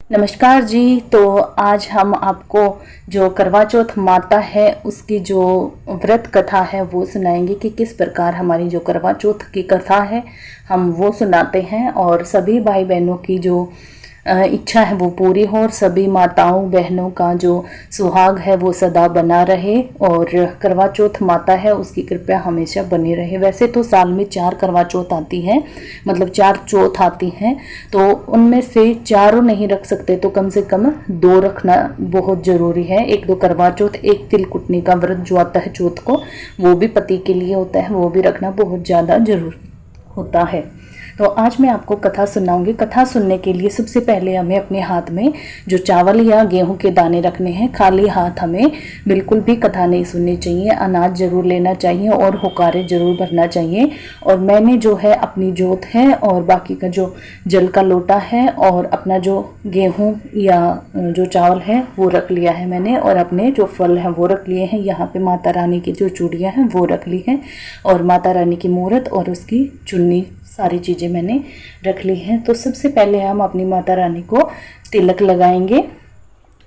नमस्कार जी। तो आज हम आपको जो करवा चौथ माता है उसकी जो व्रत कथा है वो सुनाएंगे कि किस प्रकार हमारी जो करवा चौथ की कथा है हम वो सुनाते हैं और सभी भाई बहनों की जो इच्छा है वो पूरी हो और सभी माताओं बहनों का जो सुहाग है वो सदा बना रहे और करवा चौथ माता है उसकी कृपा हमेशा बनी रहे। वैसे तो साल में 4 करवा चौथ आती है, मतलब 4 चौथ आती हैं, तो उनमें से चारों नहीं रख सकते तो कम से कम 2 रखना बहुत ज़रूरी है। एक तो करवा चौथ, एक तिलकुटनी का व्रत जो आता है चौथ को, वो भी पति के लिए होता है, वो भी रखना बहुत ज़्यादा जरूरी होता है। तो आज मैं आपको कथा सुनाऊंगी। कथा सुनने के लिए सबसे पहले हमें अपने हाथ में जो चावल या गेहूं के दाने रखने हैं। खाली हाथ हमें बिल्कुल भी कथा नहीं सुननी चाहिए। अनाज जरूर लेना चाहिए और हुकारे जरूर भरना चाहिए। और मैंने जो है अपनी जोत है और बाकी का जो जल का लोटा है और अपना जो गेहूं या जो चावल है वो रख लिया है मैंने, और अपने जो फल हैं वो रख लिए हैं। यहाँ पे माता रानी की जो चूड़ियाँ हैं वो रख ली हैं और माता रानी की मूर्त और उसकी चुन्नी, सारी चीज़ें मैंने रख ली हैं। तो सबसे पहले हम अपनी माता रानी को तिलक लगाएंगे।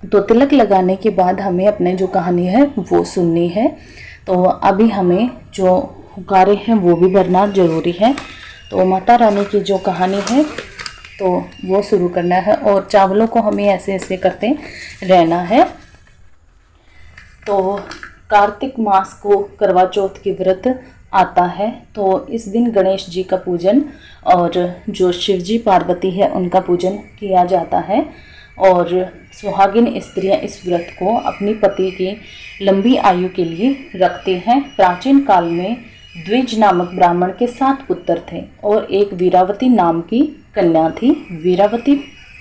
तो तिलक लगाने के बाद हमें अपने जो कहानी है वो सुननी है। तो अभी हमें जो हुकारे हैं वो भी भरना ज़रूरी है। तो माता रानी की जो कहानी है तो वो शुरू करना है और चावलों को हमें ऐसे ऐसे करते रहना है। तो कार्तिक मास को करवा चौथ की व्रत आता है। तो इस दिन गणेश जी का पूजन और जो शिव जी पार्वती है उनका पूजन किया जाता है और सुहागिन स्त्रियां इस व्रत को अपनी पति की लंबी आयु के लिए रखती हैं। प्राचीन काल में द्विज नामक ब्राह्मण के 7 पुत्र थे और एक वीरावती नाम की कन्या थी। वीरावती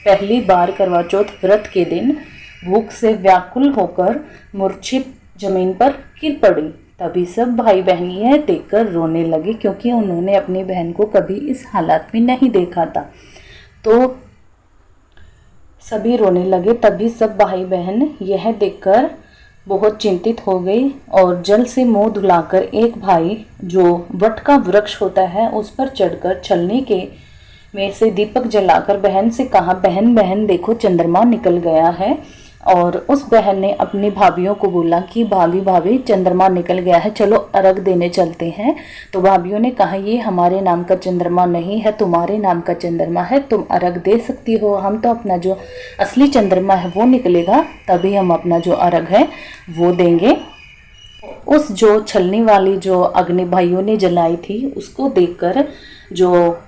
पहली बार करवा चौथ व्रत के दिन भूख से व्याकुल होकर मूर्छित जमीन पर गिर पड़ी। तभी सब भाई बहन यह देखकर रोने लगे क्योंकि उन्होंने अपनी बहन को कभी इस हालत में नहीं देखा था। तो सभी रोने लगे। तभी सब भाई बहन यह देखकर बहुत चिंतित हो गई और जल से मुंह धुलाकर एक भाई जो वट का वृक्ष होता है उस पर चढ़कर छलनी के में से दीपक जलाकर बहन से कहा, बहन बहन देखो चंद्रमा निकल गया है। और उस बहन ने अपनी भाभीियों को बोला कि भाभी भाभी चंद्रमा निकल गया है, चलो अर्घ देने चलते हैं। तो भाभीियों ने कहा, ये हमारे नाम का चंद्रमा नहीं है, तुम्हारे नाम का चंद्रमा है, तुम अर्घ दे सकती हो। हम तो अपना जो असली चंद्रमा है वो निकलेगा तभी हम अपना जो अर्घ है वो देंगे। उस जो छलनी वाली जो अग्नि भाइयों ने जलाई थी उसको देखकर जो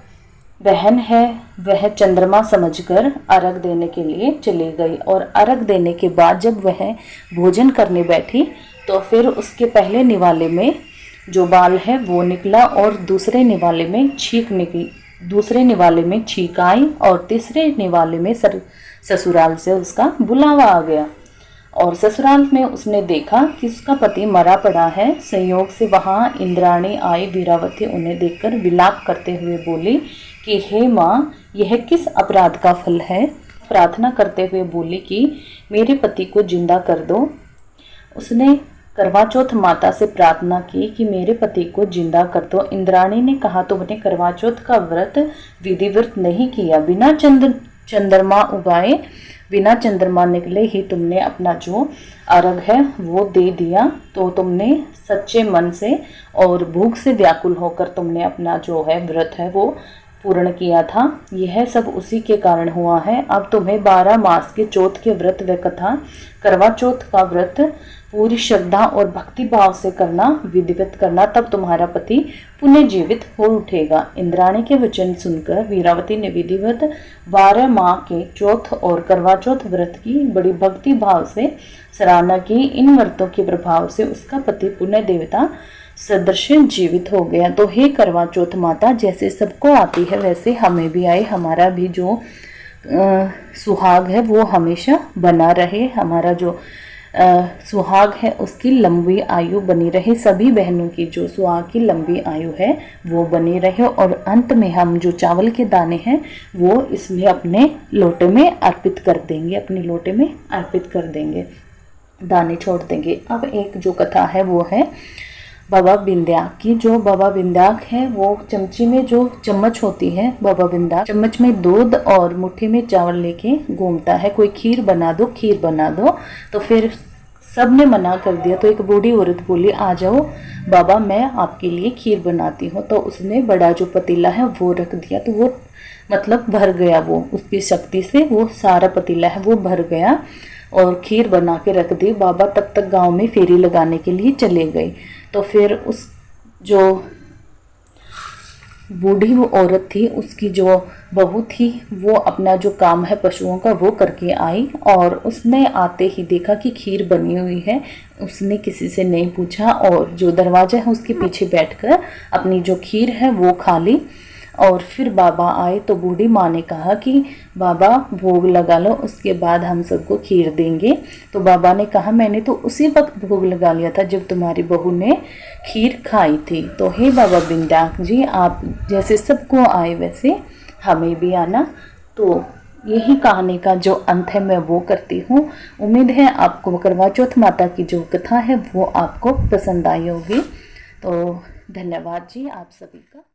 बहन है वह चंद्रमा समझकर अर्घ देने के लिए चली गई। और अर्घ देने के बाद जब वह भोजन करने बैठी तो फिर उसके पहले निवाले में जो बाल है वो निकला और दूसरे निवाले में छींक निकली, दूसरे निवाले में छींक आई और तीसरे निवाले में ससुराल से उसका बुलावा आ गया। और ससुराल में उसने देखा कि उसका पति मरा पड़ा है। संयोग से वहां इंद्राणी आई। वीरावती उन्हें देखकर विलाप करते हुए बोली कि हे माँ, यह किस अपराध का फल है। प्रार्थना करते हुए बोली कि मेरे पति को जिंदा कर दो। उसने करवा चौथ माता से प्रार्थना की कि मेरे पति को जिंदा कर दो। इंद्राणी ने कहा, तुमने करवा चौथ का व्रत विधिव्रत नहीं किया, बिना चंद्रमा उगाए, बिना चंद्रमा निकले ही तुमने अपना जो अर्घ है वो दे दिया। तो तुमने सच्चे मन से और भूख से व्याकुल होकर तुमने अपना जो है व्रत है वो पूर्ण किया था। यह सब उसी के कारण हुआ है। अब तुम्हें 12 मास के चौथ के व्रत व कथा करवा चौथ का व्रत पूरी श्रद्धा और भक्ति भाव से करना, विधिवत करना, तब तुम्हारा पति पुनः जीवित हो उठेगा। इंद्राणी के वचन सुनकर वीरावती ने विधिवत 12 माह के चौथ और करवा चौथ व्रत की बड़ी भक्ति भाव से सराहना की। इन व्रतों के प्रभाव से उसका पति पुण्य देवता सदृश जीवित हो गया। तो हे करवा चौथ माता, जैसे सबको आती है वैसे हमें भी आए, हमारा भी जो सुहाग है वो हमेशा बना रहे, हमारा जो सुहाग है उसकी लंबी आयु बनी रहे, सभी बहनों की जो सुहाग की लंबी आयु है वो बनी रहे। और अंत में हम जो चावल के दाने हैं वो इसमें अपने लोटे में अर्पित कर देंगे, अपने लोटे में अर्पित कर देंगे, दाने छोड़ देंगे। अब एक जो कथा है वो है बाबा विंध्याक की। जो बाबा विंध्याक है वो चमची में जो चम्मच होती है, बाबा विंध्याक चम्मच में दूध और मुट्ठी में चावल लेके घूमता है, कोई खीर बना दो, खीर बना दो। तो फिर सब ने मना कर दिया, तो एक बूढ़ी औरत बोली, आ जाओ बाबा, मैं आपके लिए खीर बनाती हूँ। तो उसने बड़ा जो पतीला है वो रख दिया, तो वो मतलब भर गया, वो उसकी शक्ति से वो सारा पतीला है वो भर गया और खीर बना के रख दी। बाबा तब तक गांव में फेरी लगाने के लिए चले गए। तो फिर उस जो बूढ़ी वो औरत थी, उसकी जो बहू थी, वो अपना जो काम है पशुओं का वो करके आई और उसने आते ही देखा कि खीर बनी हुई है। उसने किसी से नहीं पूछा और जो दरवाजा है उसके पीछे बैठकर अपनी जो खीर है वो खा ली। और फिर बाबा आए तो बूढ़ी माँ ने कहा कि बाबा भोग लगा लो, उसके बाद हम सबको खीर देंगे। तो बाबा ने कहा, मैंने तो उसी वक्त भोग लगा लिया था जब तुम्हारी बहू ने खीर खाई थी। तो हे बाबा विंध्याक जी, आप जैसे सबको आए वैसे हमें भी आना। तो यही कहानी का जो अंत है मैं वो करती हूँ। उम्मीद है आपको करवा चौथ माता की जो कथा है वो आपको पसंद आई होगी। तो धन्यवाद जी आप सभी का।